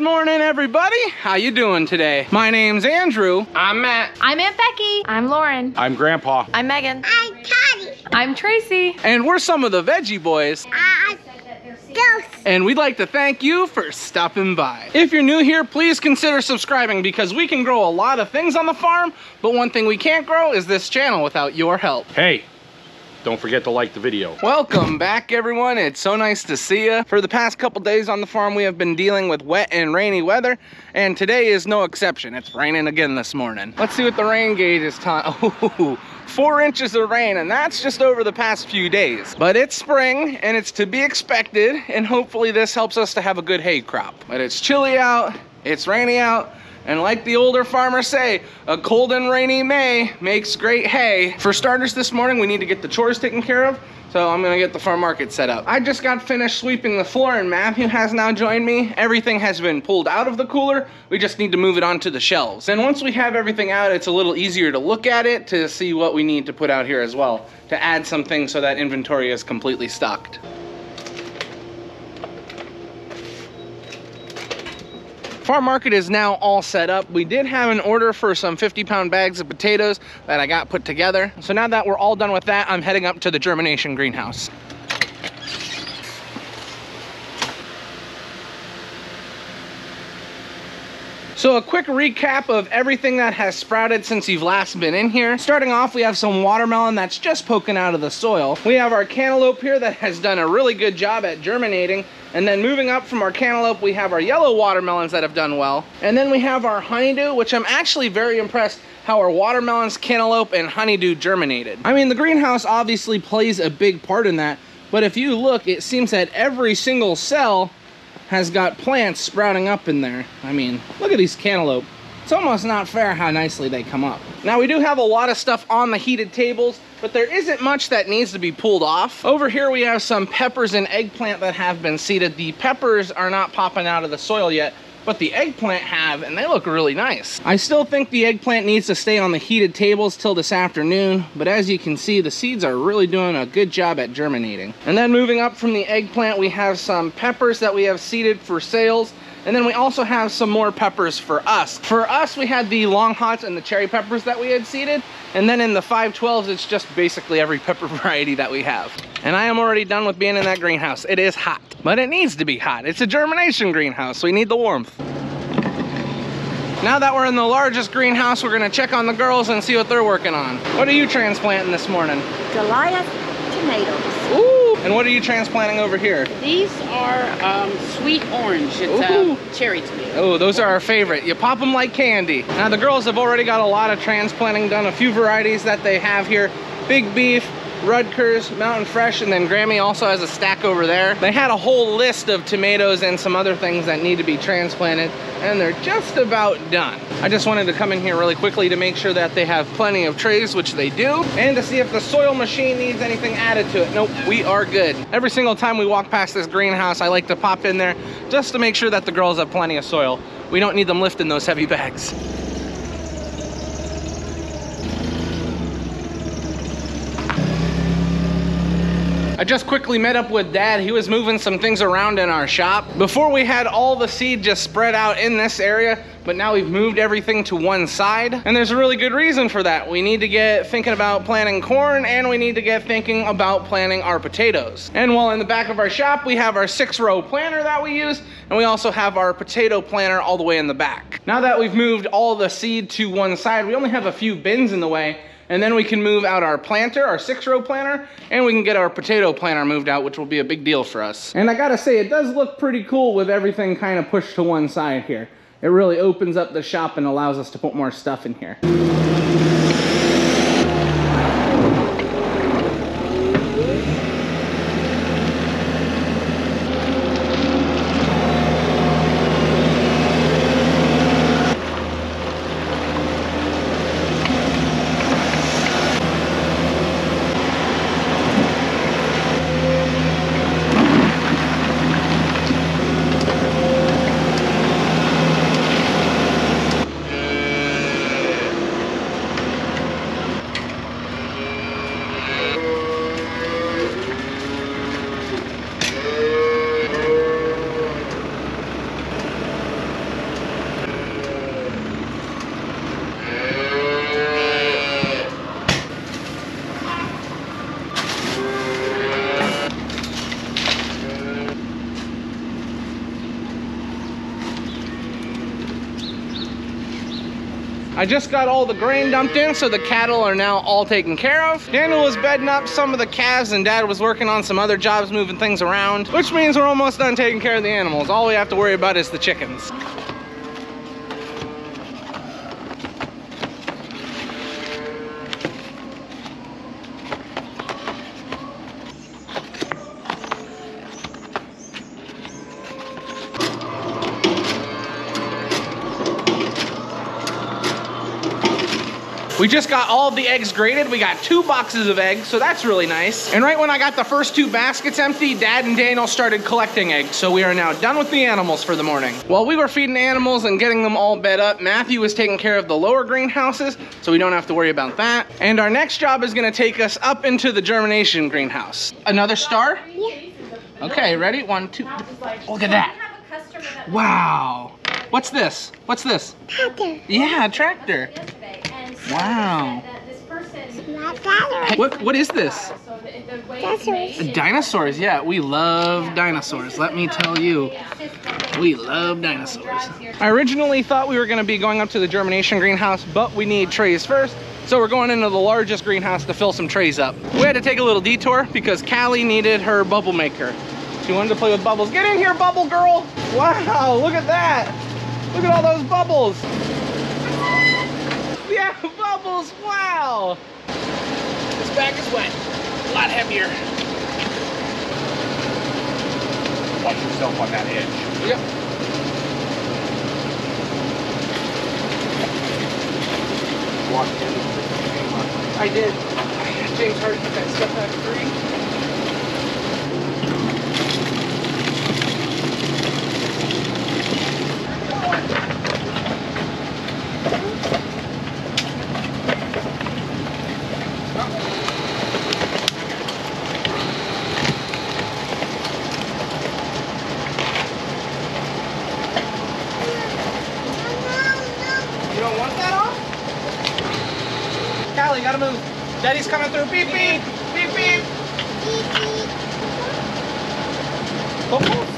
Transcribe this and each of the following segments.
morning, everybody. How you doing today? My name's Andrew. I'm Matt. I'm Aunt Becky. I'm Lauren. I'm Grandpa. I'm Megan. I'm Toddy. I'm Tracy. And we're some of the Veggie Boys. And we'd like to thank you for stopping by. If you're new here, please consider subscribing because we can grow a lot of things on the farm, but one thing we can't grow is this channel without your help. Hey, don't forget to like the video. Welcome back, everyone. It's so nice to see you. For the past couple days on the farm, we have been dealing with wet and rainy weather, and today is no exception. It's raining again this morning. Let's see what the rain gauge is telling. Oh, 4 inches of rain, and that's just over the past few days. But it's spring, and it's to be expected, and hopefully this helps us to have a good hay crop. But it's chilly out, it's rainy out, and like the older farmers say, a cold and rainy May makes great hay. For starters this morning, we need to get the chores taken care of, so I'm gonna get the farm market set up. I just got finished sweeping the floor and Matthew has now joined me. Everything has been pulled out of the cooler. We just need to move it onto the shelves. And once we have everything out, it's a little easier to look at it to see what we need to put out here as well, to add some things so that inventory is completely stocked. Farm market is now all set up. We did have an order for some 50-pound bags of potatoes that I got put together. So now that we're all done with that, I'm heading up to the Germination Greenhouse. So a quick recap of everything that has sprouted since you've last been in here. Starting off, we have some watermelon that's just poking out of the soil. We have our cantaloupe here that has done a really good job at germinating. And then moving up from our cantaloupe, we have our yellow watermelons that have done well. And then we have our honeydew, which I'm actually very impressed how our watermelons, cantaloupe, and honeydew germinated. I mean, the greenhouse obviously plays a big part in that, but if you look, it seems that every single cell has got plants sprouting up in there. I mean, look at these cantaloupe. It's almost not fair how nicely they come up. Now, we do have a lot of stuff on the heated tables, but there isn't much that needs to be pulled off. Over here, we have some peppers and eggplant that have been seeded. The peppers are not popping out of the soil yet, but the eggplant have, and they look really nice. I still think the eggplant needs to stay on the heated tables till this afternoon, but as you can see, the seeds are really doing a good job at germinating. And then moving up from the eggplant, we have some peppers that we have seeded for sales. And then we also have some more peppers for us. For us, we had the long hots and the cherry peppers that we had seeded. And then in the 512s, it's just basically every pepper variety that we have. And I am already done with being in that greenhouse. It is hot, but it needs to be hot. It's a germination greenhouse, so we need the warmth. Now that we're in the largest greenhouse, we're gonna check on the girls and see what they're working on. What are you transplanting this morning? Goliath tomatoes. Ooh! And what are you transplanting over here? These are sweet orange. It's cherry tomato. Oh, those are our favorite. You pop them like candy. Now the girls have already got a lot of transplanting done. A few varieties that they have here. Big Beef, Rutgers, Mountain Fresh, and then Grammy also has a stack over there. They had a whole list of tomatoes and some other things that need to be transplanted, and they're just about done. I just wanted to come in here really quickly to make sure that they have plenty of trays, which they do, and to see if the soil machine needs anything added to it. Nope, we are good. Every single time we walk past this greenhouse, I like to pop in there just to make sure that the girls have plenty of soil. We don't need them lifting those heavy bags. I just quickly met up with Dad. He was moving some things around in our shop. Before we had all the seed just spread out in this area, but now we've moved everything to one side. And there's a really good reason for that. We need to get thinking about planting corn, and we need to get thinking about planting our potatoes. And while in the back of our shop, we have our 6-row planter that we use, and we also have our potato planter all the way in the back. Now that we've moved all the seed to one side, we only have a few bins in the way, and then we can move out our planter, our 6-row planter, and we can get our potato planter moved out, which will be a big deal for us. And I gotta say, it does look pretty cool with everything kind of pushed to one side here. It really opens up the shop and allows us to put more stuff in here. I just got all the grain dumped in, so the cattle are now all taken care of. Daniel was bedding up some of the calves, and Dad was working on some other jobs, moving things around, which means we're almost done taking care of the animals. All we have to worry about is the chickens. We just got all of the eggs graded. We got 2 boxes of eggs, so that's really nice. And right when I got the first 2 baskets empty, Dad and Daniel started collecting eggs, so we are now done with the animals for the morning. While we were feeding animals and getting them all bed up, Matthew was taking care of the lower greenhouses, so we don't have to worry about that. And our next job is gonna take us up into the germination greenhouse. Another star? Yeah. Okay, ready? 1, 2, look at that. Wow. What's this? What's this? Tractor. Yeah, a tractor. Wow. Not that. What is this? Dinosaurs. Dinosaurs, yeah. We love dinosaurs. Let me tell you, we love dinosaurs. I originally thought we were going to be going up to the germination greenhouse, but we need trays first. So we're going into the largest greenhouse to fill some trays up. We had to take a little detour because Callie needed her bubble maker. She wanted to play with bubbles. Get in here, bubble girl. Wow, look at that. Look at all those bubbles. Yeah, bubbles, wow. This bag is wet, a lot heavier. Watch yourself on that edge. Yep. I did. James Hardy put that stuff back free. Callie, gotta move. Daddy's coming through. Beep, beep. Beep, beep. Bubbles.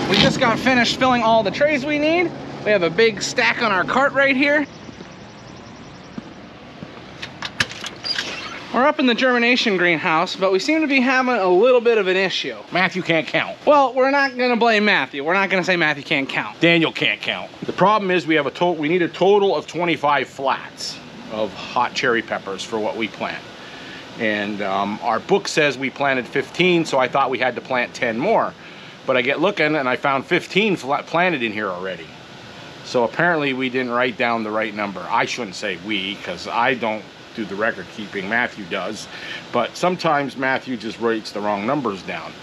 We just got finished filling all the trays we need. We have a big stack on our cart right here. We're up in the germination greenhouse, but we seem to be having a little bit of an issue. Matthew can't count. Well, we're not gonna blame Matthew. We're not gonna say Matthew can't count. Daniel can't count. The problem is we need a total of 25 flats of hot cherry peppers for what we plant. And our book says we planted 15, so I thought we had to plant 10 more. But I get looking and I found 15 planted in here already. So apparently we didn't write down the right number. I shouldn't say we, because I don't do the record keeping, Matthew does. But sometimes Matthew just writes the wrong numbers down.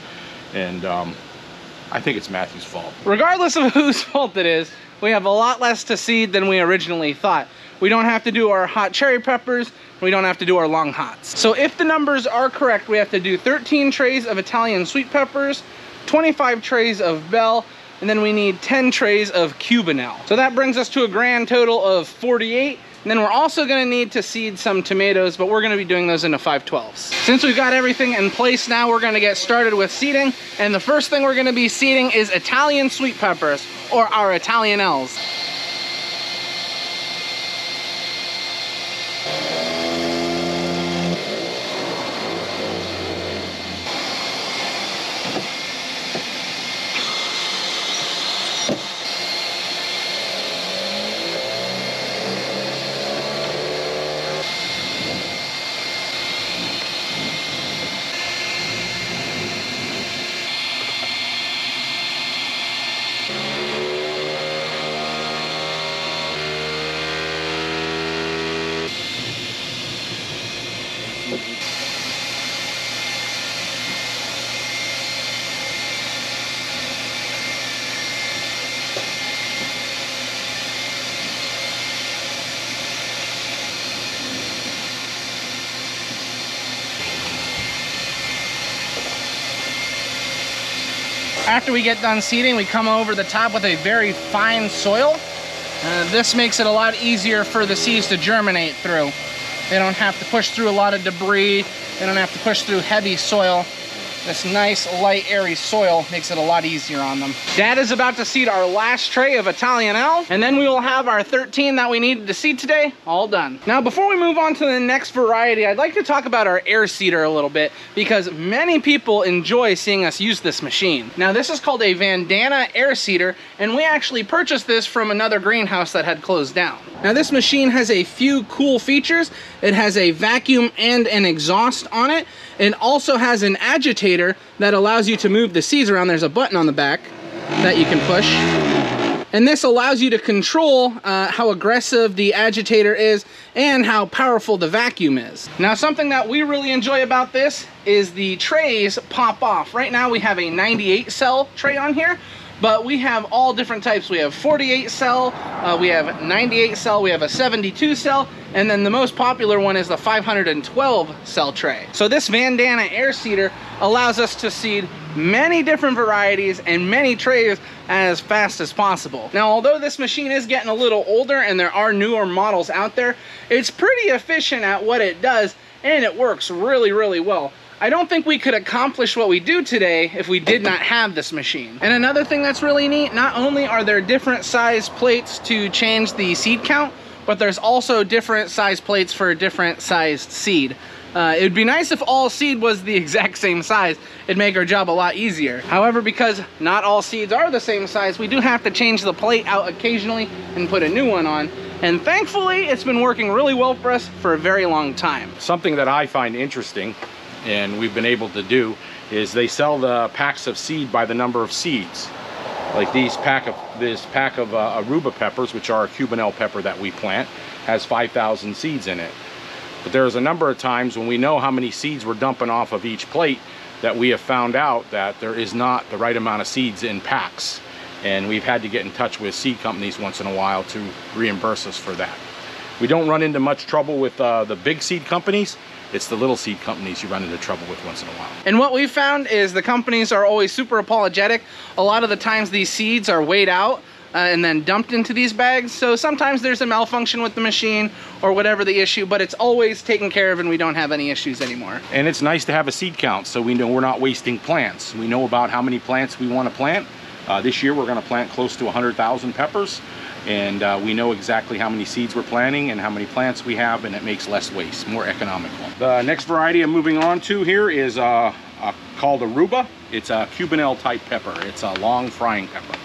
And I think it's Matthew's fault. Regardless of whose fault it is, we have a lot less to seed than we originally thought. We don't have to do our hot cherry peppers, we don't have to do our long hots. So if the numbers are correct, we have to do 13 trays of Italian sweet peppers, 25 trays of bell, and then we need 10 trays of Cubanelle. So that brings us to a grand total of 48. And then we're also gonna need to seed some tomatoes, but we're gonna be doing those into 512s. Since we've got everything in place now, we're gonna get started with seeding. And the first thing we're gonna be seeding is Italian sweet peppers, or our Italianelles. After we get done seeding, we come over the top with a very fine soil. This makes it a lot easier for the seeds to germinate through. They don't have to push through a lot of debris. They don't have to push through heavy soil. This nice, light, airy soil makes it a lot easier on them. Dad is about to seed our last tray of Italian L, and then we will have our 13 that we needed to seed today all done. Now, before we move on to the next variety, I'd like to talk about our air seeder a little bit because many people enjoy seeing us use this machine. Now, this is called a Vandana Air Cedar, and we actually purchased this from another greenhouse that had closed down. Now, this machine has a few cool features. It has a vacuum and an exhaust on it. It also has an agitator that allows you to move the seeds around. There's a button on the back that you can push. And this allows you to control how aggressive the agitator is and how powerful the vacuum is. Now, something that we really enjoy about this is the trays pop off. Right now we have a 98 cell tray on here, but we have all different types. We have 48 cell, we have 98 cell, we have a 72 cell, and then the most popular one is the 512 cell tray. So this Vandana Air Cedar allows us to seed many different varieties and many trays as fast as possible. Now, although this machine is getting a little older and there are newer models out there, it's pretty efficient at what it does and it works really, really well. I don't think we could accomplish what we do today if we did not have this machine. And another thing that's really neat, not only are there different size plates to change the seed count, but there's also different size plates for different sized seed. It would be nice if all seed was the exact same size. It'd make our job a lot easier. However, because not all seeds are the same size, we do have to change the plate out occasionally and put a new one on. And thankfully, it's been working really well for us for a very long time. Something that I find interesting, and we've been able to do, is they sell the packs of seed by the number of seeds. Like this pack of Aruba peppers, which are a Cubanelle pepper that we plant, has 5,000 seeds in it. But there's a number of times when we know how many seeds we're dumping off of each plate that we have found out that there is not the right amount of seeds in packs. And we've had to get in touch with seed companies once in a while to reimburse us for that. We don't run into much trouble with the big seed companies. It's the little seed companies you run into trouble with once in a while. And what we've found is the companies are always super apologetic. A lot of the times these seeds are weighed out and then dumped into these bags. So sometimes there's a malfunction with the machine or whatever the issue, but it's always taken care of and we don't have any issues anymore. And it's nice to have a seed count so we know we're not wasting plants. We know about how many plants we want to plant. This year we're going to plant close to 100,000 peppers. And we know exactly how many seeds we're planting and how many plants we have, and it makes less waste, more economical. The next variety I'm moving on to here is called Aruba. It's a Cubanelle type pepper. It's a long frying pepper.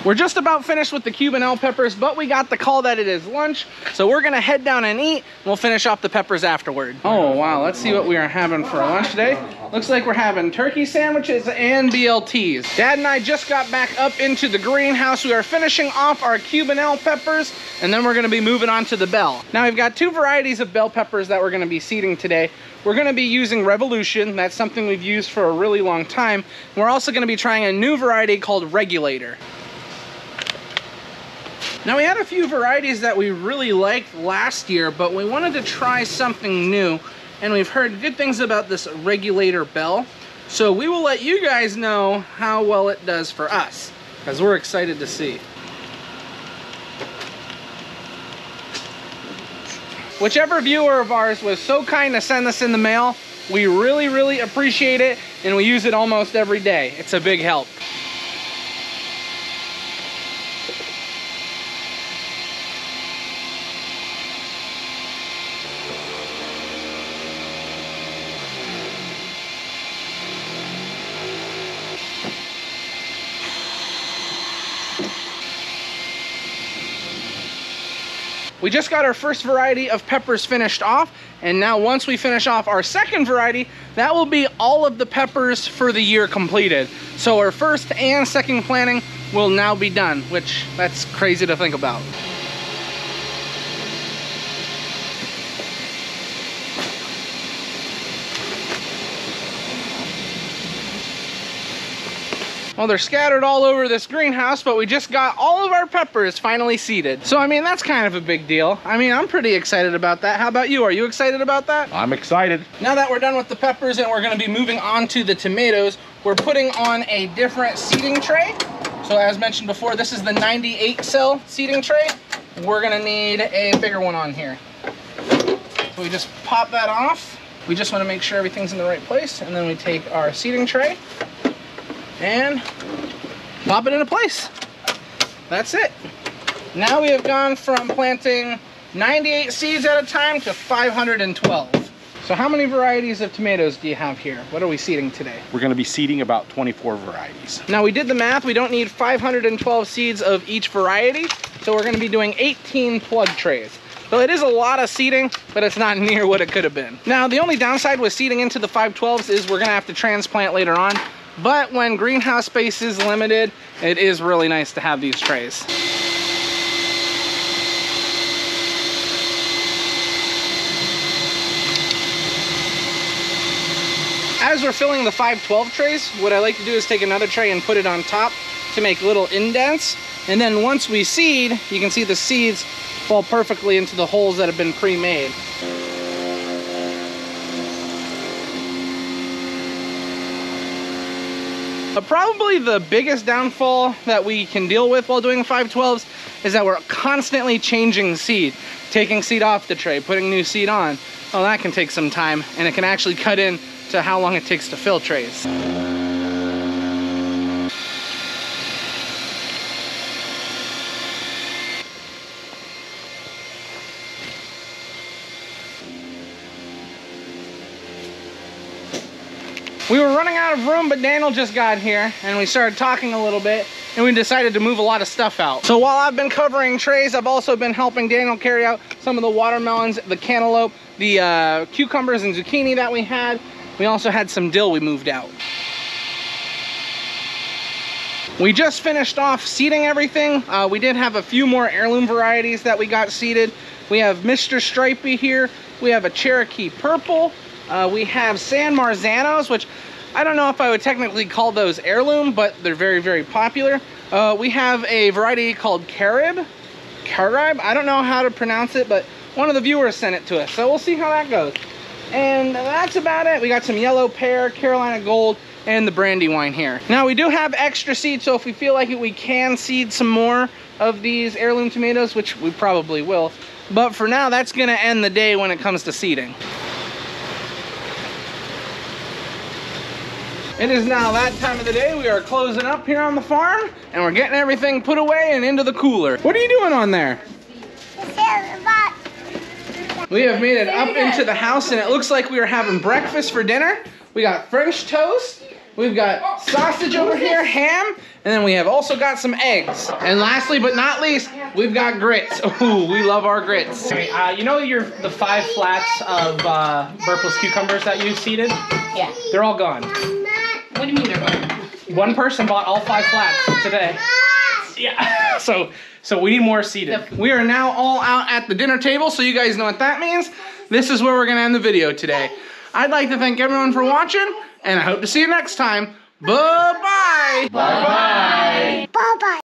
We're just about finished with the Cubanelle peppers, but we got the call that it is lunch, so we're gonna head down and eat, and we'll finish off the peppers afterward. Oh wow, let's see what we are having for lunch today. Looks like we're having turkey sandwiches and BLTs. Dad and I just got back up into the greenhouse. We are finishing off our Cubanelle peppers, and then we're gonna be moving on to the bell. Now we've got two varieties of bell peppers that we're gonna be seeding today. We're gonna be using Revolution. That's something we've used for a really long time. We're also gonna be trying a new variety called Regulator. Now we had a few varieties that we really liked last year, but we wanted to try something new, and we've heard good things about this Regulator bell. So we will let you guys know how well it does for us, because we're excited to see. Whichever viewer of ours was so kind to send this in the mail, we really, really appreciate it, and we use it almost every day. It's a big help. We just got our first variety of peppers finished off, and now once we finish off our second variety, that will be all of the peppers for the year completed. So our first and second planting will now be done, which that's crazy to think about. Well, they're scattered all over this greenhouse, but we just got all of our peppers finally seeded. So, I mean, that's kind of a big deal. I mean, I'm pretty excited about that. How about you? Are you excited about that? I'm excited. Now that we're done with the peppers and we're gonna be moving on to the tomatoes, we're putting on a different seeding tray. So as mentioned before, this is the 98 cell seeding tray. We're gonna need a bigger one on here. So we just pop that off. We just wanna make sure everything's in the right place, and then we take our seeding tray and pop it into place. That's it. Now we have gone from planting 98 seeds at a time to 512. So how many varieties of tomatoes do you have here? What are we seeding today? We're going to be seeding about 24 varieties. Now we did the math. We don't need 512 seeds of each variety. So we're going to be doing 18 plug trays. So it is a lot of seeding, but it's not near what it could have been. Now the only downside with seeding into the 512s is we're going to have to transplant later on. But when greenhouse space is limited, it is really nice to have these trays. As we're filling the 512 trays, what I like to do is take another tray and put it on top to make little indents. And then once we seed, you can see the seeds fall perfectly into the holes that have been pre-made. Probably the biggest downfall that we can deal with while doing 512s is that we're constantly changing seed, taking seed off the tray, putting new seed on. Well, that can take some time, and it can actually cut in to how long it takes to fill trays. We were running out of room, but Daniel just got here and we started talking a little bit and we decided to move a lot of stuff out. So while I've been covering trays, I've also been helping Daniel carry out some of the watermelons, the cantaloupe, the cucumbers and zucchini that we had. We also had some dill we moved out. We just finished off seeding everything. We did have a few more heirloom varieties that we got seeded. We have Mr. Stripey here. We have a Cherokee Purple. We have San Marzanos, which I don't know if I would technically call those heirloom, but they're very, very popular. We have a variety called Carib. I don't know how to pronounce it, but one of the viewers sent it to us, so we'll see how that goes. And that's about it. We got some yellow pear, Carolina Gold, and the Brandywine here. Now we do have extra seed, so if we feel like it, we can seed some more of these heirloom tomatoes, which we probably will. But for now, that's gonna end the day when it comes to seeding. It is now that time of the day. We are closing up here on the farm and we're getting everything put away and into the cooler. What are you doing on there? We have made it up into the house and it looks like we are having breakfast for dinner. We got French toast, we've got sausage over here, ham, and then we have also got some eggs. And lastly but not least, we've got grits. Ooh, we love our grits. You know the 5 flats of Burpless cucumbers that you seeded? Yeah. They're all gone. What do you mean they're gone? One person bought all 5 flats today. Yeah. So we need more seeded. We are now all out at the dinner table, so you guys know what that means. This is where we're gonna end the video today. I'd like to thank everyone for watching, and I hope to see you next time. Bye-bye. Bye-bye. Bye-bye.